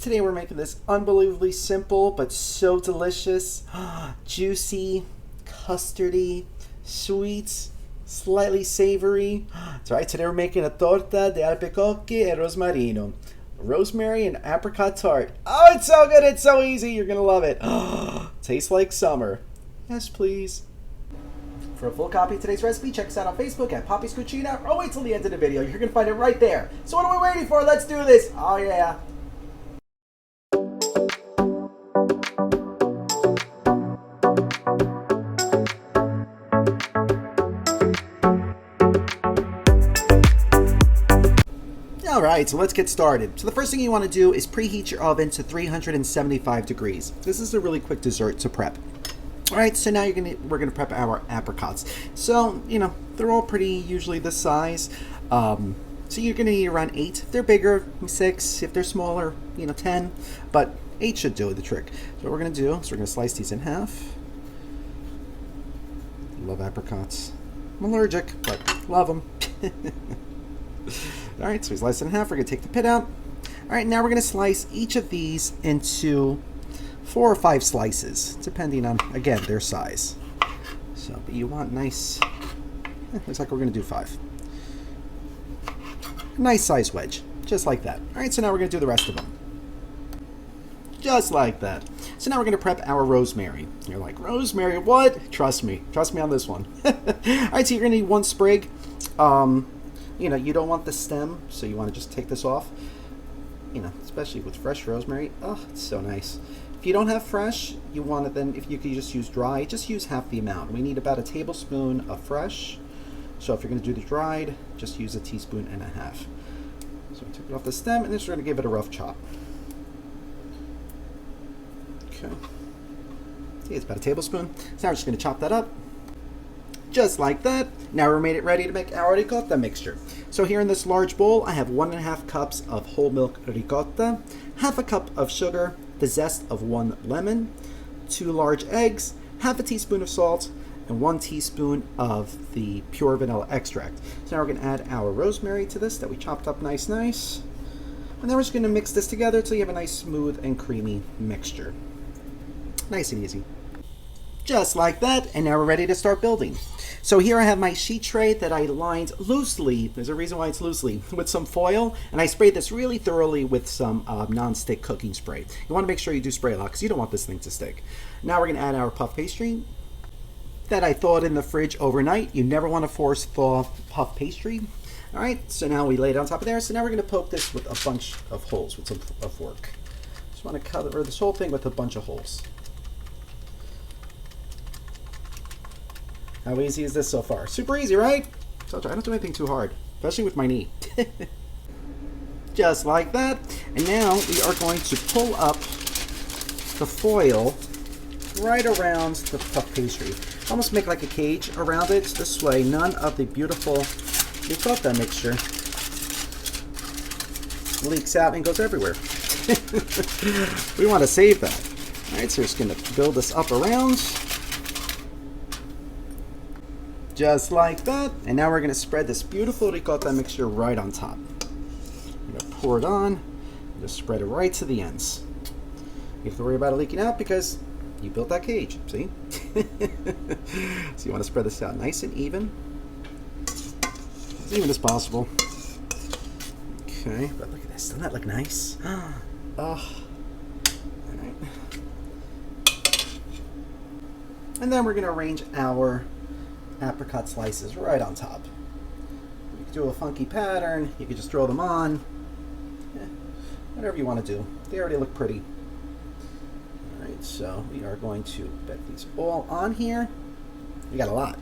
Today we're making this unbelievably simple but so delicious, juicy, custardy, sweet, slightly savory. That's right, today we're making a torta di albicocche e rosmarino. Rosemary and apricot tart. Oh, it's so good, it's so easy, you're gonna love it. Tastes like summer. Yes, please. For a full copy of today's recipe, check us out on Facebook at Poppy's Cucina, or wait till the end of the video. You're gonna find it right there. So what are we waiting for? Let's do this. Oh yeah. Alright, so let's get started. So the first thing you want to do is preheat your oven to 375 degrees. This is a really quick dessert to prep. Alright, so now we're gonna prep our apricots. So, they're all pretty usually this size. So you're gonna need around 8. If they're bigger, 6. If they're smaller, 10. But 8 should do the trick. So what we're gonna do is we're gonna slice these in half. Love apricots. I'm allergic, but love them. Alright, so we slice it in half. We're going to take the pit out. Alright, now we're going to slice each of these into 4 or 5 slices, depending on, again, their size. So, but you want nice, looks like we're going to do 5. Nice size wedge, just like that. Alright, so now we're going to do the rest of them. Just like that. So now we're going to prep our rosemary. You're like, rosemary, what? Trust me on this one. Alright, so you're going to need 1 sprig. You don't want the stem, so you want to just take this off. Especially with fresh rosemary. Oh, it's so nice. If you don't have fresh, you want it then, if you could just use dry, just use half the amount. We need about a tablespoon of fresh. So if you're going to do the dried, just use a teaspoon and a half. So we took it off the stem, and then we're going to give it a rough chop. Okay. See, it's about a tablespoon. So now we're just going to chop that up. Just like that. Now we're made it ready to make our ricotta mixture. So here in this large bowl, I have 1.5 cups of whole milk ricotta, half a cup of sugar, the zest of 1 lemon, 2 large eggs, half a teaspoon of salt, and 1 teaspoon of the pure vanilla extract. So now we're going to add our rosemary to this that we chopped up nice. And then we're just going to mix this together until you have a nice smooth and creamy mixture. Nice and easy. Just like that, and now we're ready to start building. So here I have my sheet tray that I lined loosely, there's a reason why it's loosely, with some foil, and I sprayed this really thoroughly with some non-stick cooking spray. You want to make sure you do spray a lot because you don't want this thing to stick. Now we're going to add our puff pastry that I thawed in the fridge overnight. You never want to force thaw puff pastry. Alright, so now we lay it on top of there. So now we're going to poke this with a bunch of holes with a fork. Just want to cover this whole thing with a bunch of holes. How easy is this so far? Super easy, right? So I don't do anything too hard, especially with my knee. Just like that. And now we are going to pull up the foil right around the puff pastry. Almost make like a cage around it. This way, none of the beautiful ricotta mixture leaks out and goes everywhere. We want to save that. All right, so we're just going to build this up around. Just like that. And now we're going to spread this beautiful ricotta mixture right on top. I'm going to pour it on. Just spread it right to the ends. You have to worry about it leaking out because you built that cage. See? So you want to spread this out nice and even. As even as possible. Okay. But look at this. Doesn't that look nice? Oh. All right. And then we're going to arrange our apricot slices right on top. You can do a funky pattern, you can just throw them on, whatever you want to do. They already look pretty. Alright, so we are going to bet these all on here. We got a lot.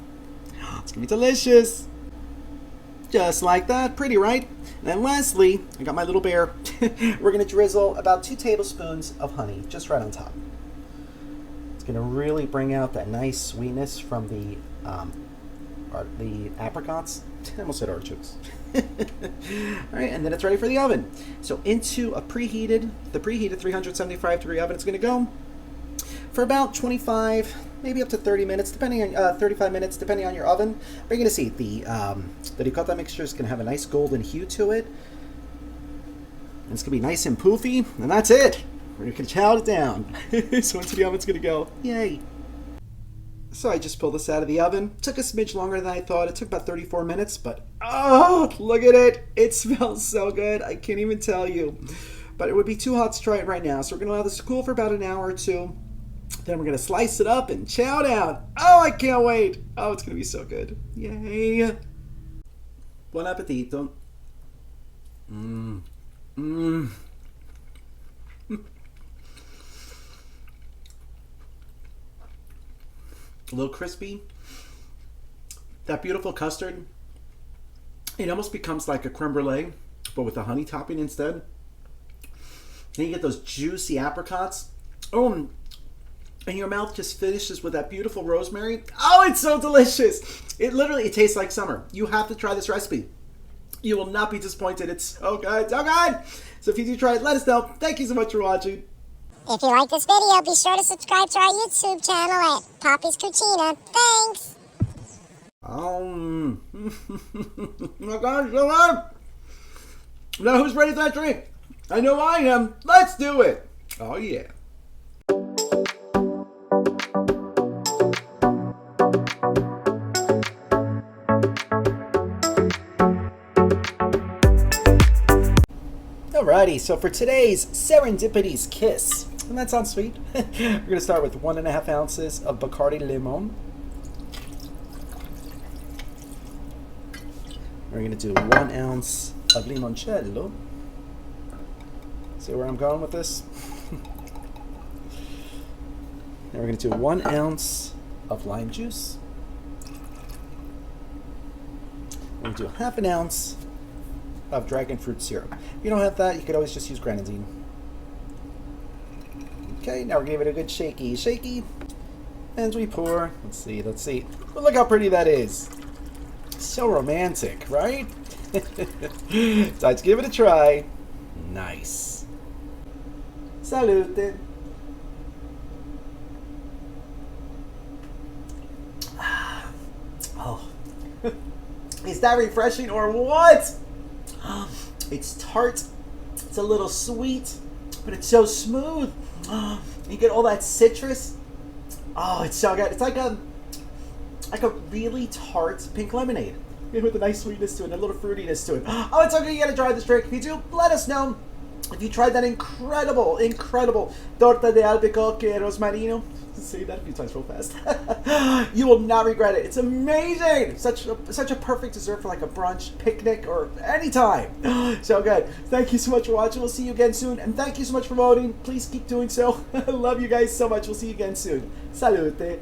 It's going to be delicious. Just like that, pretty, right? And then lastly, I got my little bear. We're going to drizzle about 2 tablespoons of honey just right on top. It's going to really bring out that nice sweetness from the apricots. I almost said artichokes. Alright, and then it's ready for the oven. So into the preheated 375 degree oven, it's going to go for about 25, maybe up to 30 minutes, depending on 35 minutes, depending on your oven. But you're going to see the ricotta mixture is going to have a nice golden hue to it. And it's going to be nice and poofy. And that's it. We're going to chow it down. So into the oven it's going to go. Yay. So I just pulled this out of the oven. Took a smidge longer than I thought. It took about 34 minutes, but oh, look at it. It smells so good. I can't even tell you. But it would be too hot to try it right now. So we're going to allow this to cool for about an hour or two. Then we're going to slice it up and chow down. Oh, I can't wait. Oh, it's going to be so good. Yay. Buon appetito. Mmm. Mmm. A little crispy. That beautiful custard. It almost becomes like a creme brulee, but with a honey topping instead. Then you get those juicy apricots. Oh, and your mouth just finishes with that beautiful rosemary. Oh, it's so delicious. It tastes like summer. You have to try this recipe. You will not be disappointed. It's so good, so good. So if you do try it, let us know. Thank you so much for watching. If you like this video, be sure to subscribe to our YouTube channel at Poppy's Cucina. Thanks! Oh my gosh, so good! Now who's ready for that drink? I know I am. Let's do it! Oh yeah. Alrighty, so for today's Serendipity's Kiss, and that sounds sweet, we're going to start with 1.5 ounces of Bacardi Limon. We're going to do 1 ounce of limoncello. See where I'm going with this? Then we're going to do 1 ounce of lime juice. We're going to do 1/2 ounce of dragon fruit syrup. If you don't have that, you could always just use grenadine. Okay, now we're gonna give it a good shaky. As we pour, let's see. Well, look how pretty that is. So romantic, right? So let's give it a try. Nice. Salute. Oh. Is that refreshing or what? It's tart, it's a little sweet, but it's so smooth. You get all that citrus. Oh, it's so good. It's like a really tart pink lemonade with a nice sweetness to it and a little fruitiness to it. Oh, it's so good. You gotta try this drink. If you do, let us know. If you tried that incredible Torta di Albicocche and Rosmarino, say that a few times real fast. You will not regret it. It's amazing. Such a perfect dessert for like a brunch, picnic, or any time. So good. Thank you so much for watching. We'll see you again soon. And thank you so much for voting. Please keep doing so. I love you guys so much. We'll see you again soon. Salute.